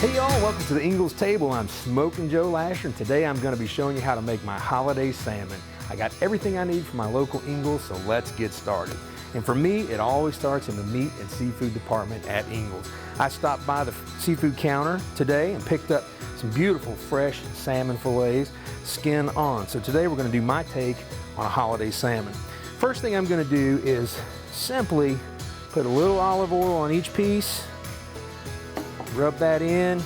Hey y'all, welcome to the Ingles table. I'm Smoking Joe Lasher, and today I'm going to be showing you how to make my holiday salmon. I got everything I need from my local Ingles, so let's get started. And for me, it always starts in the meat and seafood department at Ingles. I stopped by the seafood counter today and picked up some beautiful fresh salmon fillets, skin on. So today we're going to do my take on a holiday salmon. First thing I'm going to do is simply put a little olive oil on each piece. Rub that in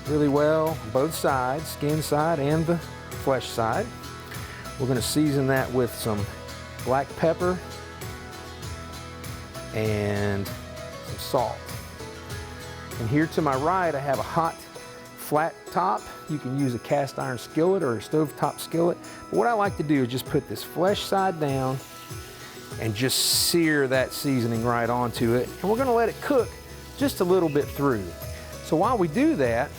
really well, both sides, skin side and the flesh side. We're going to season that with some black pepper and some salt. And here to my right, I have a hot flat top. You can use a cast iron skillet or a stovetop skillet. But what I like to do is just put this flesh side down and just sear that seasoning right onto it. And we're going to let it cook just a little bit through. So while we do that,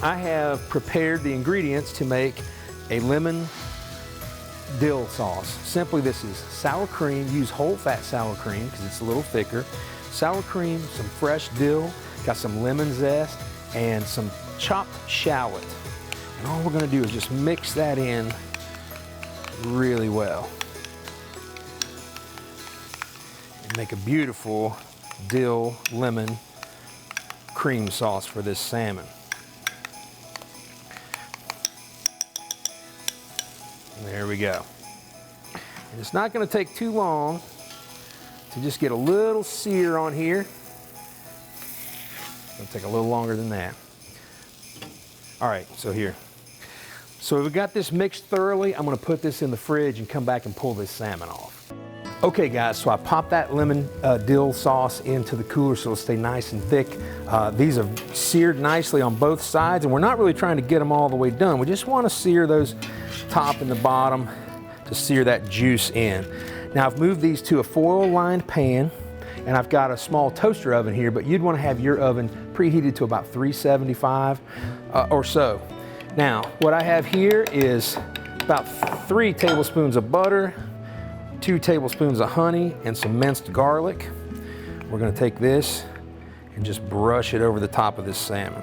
I have prepared the ingredients to make a lemon dill sauce. Simply, this is sour cream. Use whole fat sour cream because it's a little thicker. Sour cream, some fresh dill, got some lemon zest, and some chopped shallot. And all we're going to do is just mix that in really well and make a beautiful dill lemon cream sauce for this salmon. And there we go. And it's not going to take too long to just get a little sear on here. It's going to take a little longer than that. All right, so here. So we've got this mixed thoroughly. I'm going to put this in the fridge and come back and pull this salmon off. Okay guys, so I popped that lemon dill sauce into the cooler so it'll stay nice and thick. These are seared nicely on both sides, and we're not really trying to get them all the way done. We just want to sear those top and the bottom to sear that juice in. Now I've moved these to a foil-lined pan, and I've got a small toaster oven here, but you'd want to have your oven preheated to about 375 or so. Now, what I have here is about 3 tablespoons of butter, 2 tablespoons of honey, and some minced garlic. We're going to take this and just brush it over the top of this salmon.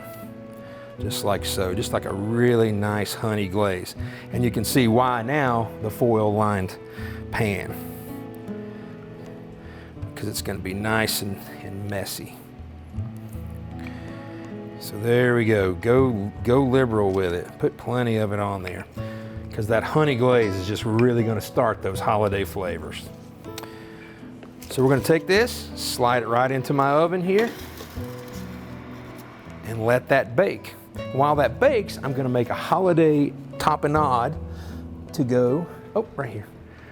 Just like so, just like a really nice honey glaze. And you can see why now the foil lined pan, because it's going to be nice and messy. So there we go. Go liberal with it. Put plenty of it on there, because that honey glaze is just really going to start those holiday flavors. So we're going to take this, slide it right into my oven here, and let that bake. While that bakes, I'm going to make a holiday tapenade to go, right here.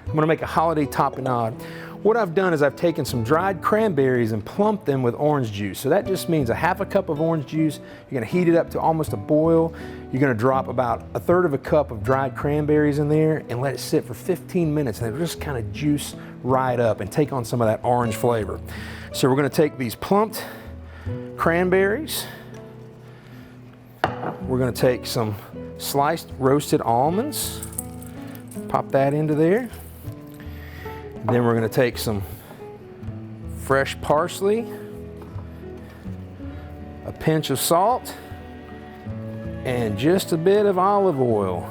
I'm going to make a holiday tapenade. What I've done is I've taken some dried cranberries and plumped them with orange juice. So that just means a half a cup of orange juice. You're going to heat it up to almost a boil. You're going to drop about 1/3 of a cup of dried cranberries in there and let it sit for 15 minutes. And it'll just kind of juice right up and take on some of that orange flavor. So we're going to take these plumped cranberries. We're going to take some sliced roasted almonds. Pop that into there. Then we're going to take some fresh parsley, a pinch of salt, and just a bit of olive oil.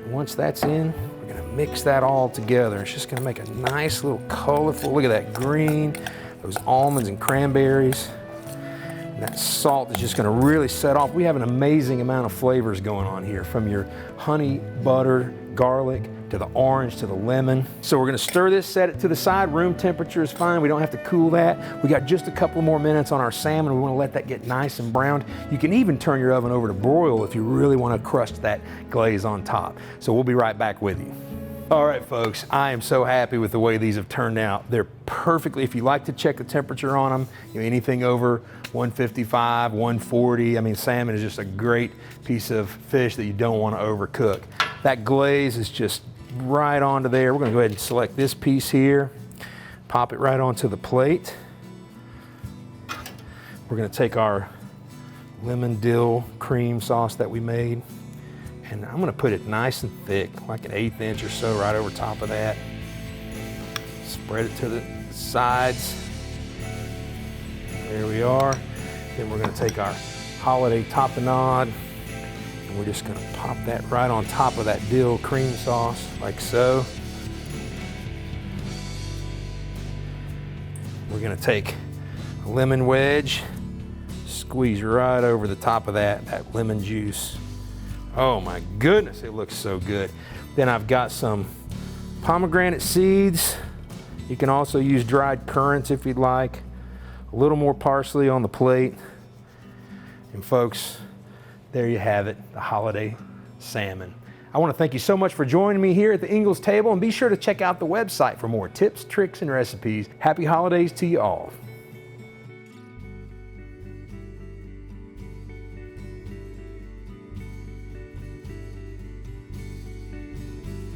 And once that's in, we're going to mix that all together. It's just going to make a nice little colorful, look at that green, those almonds and cranberries. And that salt is just going to really set off. We have an amazing amount of flavors going on here, from your honey, butter, garlic, to the orange, to the lemon. So we're going to stir this, set it to the side. Room temperature is fine. We don't have to cool that. We got just a couple more minutes on our salmon. We want to let that get nice and browned. You can even turn your oven over to broil if you really want to crust that glaze on top. So we'll be right back with you. All right, folks, I am so happy with the way these have turned out. They're perfectly, if you like to check the temperature on them, anything over 155, 140. I mean, salmon is just a great piece of fish that you don't want to overcook. That glaze is just right onto there. We're going to go ahead and select this piece here, pop it right onto the plate. We're going to take our lemon dill cream sauce that we made, and I'm going to put it nice and thick, like an 1/8 inch or so, right over top of that. Spread it to the sides. There we are. Then we're gonna take our holiday tapenade, and we're just gonna pop that right on top of that dill cream sauce, like so. We're gonna take a lemon wedge, squeeze right over the top of that lemon juice. Oh my goodness, it looks so good. Then I've got some pomegranate seeds. You can also use dried currants if you'd like. A little more parsley on the plate. And folks, there you have it, the holiday salmon. I want to thank you so much for joining me here at the Ingles table, and be sure to check out the website for more tips, tricks, and recipes. Happy holidays to you all.